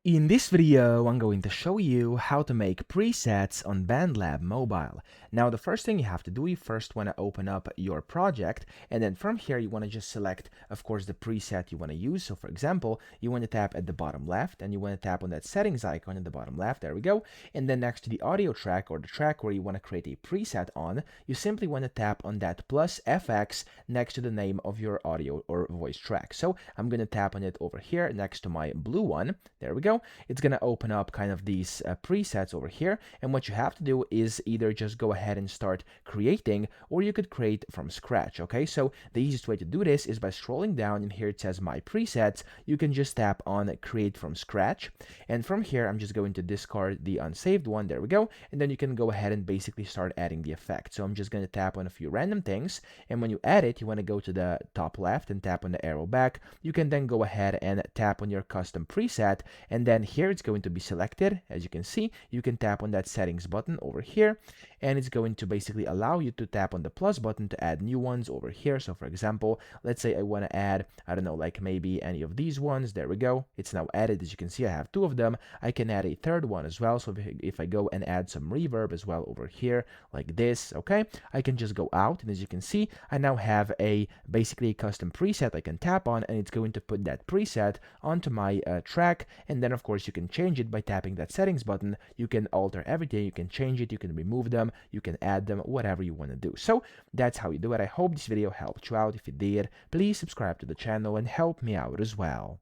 In this video, I'm going to show you how to make presets on BandLab Mobile. Now, the first thing you have to do, you first want to open up your project, and then from here, you want to just select, of course, the preset you want to use. So, for example, you want to tap at the bottom left, and you want to tap on that settings icon in the bottom left. There we go. And then next to the audio track or the track where you want to create a preset on, you simply want to tap on that plus FX next to the name of your audio or voice track. So, I'm going to tap on it over here next to my blue one. There we go. It's going to open up kind of these presets over here, and what you have to do is either just go ahead and start creating, or you could create from scratch. Okay, so the easiest way to do this is by scrolling down, and here it says my presets. You can just tap on create from scratch, and from here I'm just going to discard the unsaved one. There we go. And then you can go ahead and basically start adding the effect. So I'm just going to tap on a few random things, and when you add it, you want to go to the top left and tap on the arrow back. You can then go ahead and tap on your custom preset, and then here it's going to be selected. As you can see, you can tap on that settings button over here, and it's going to basically allow you to tap on the plus button to add new ones over here. So for example, let's say I want to add, I don't know, like maybe any of these ones. There we go. It's now added. As you can see, I have two of them. I can add a third one as well. So if I go and add some reverb as well over here like this, okay, I can just go out, and as you can see, I now have a basically a custom preset I can tap on, and it's going to put that preset onto my track. And then of course you can change it by tapping that settings button. You can alter everything, you can change it, you can remove them, you can add them, whatever you want to do. So that's how you do it. I hope this video helped you out. If it did, please subscribe to the channel and help me out as well.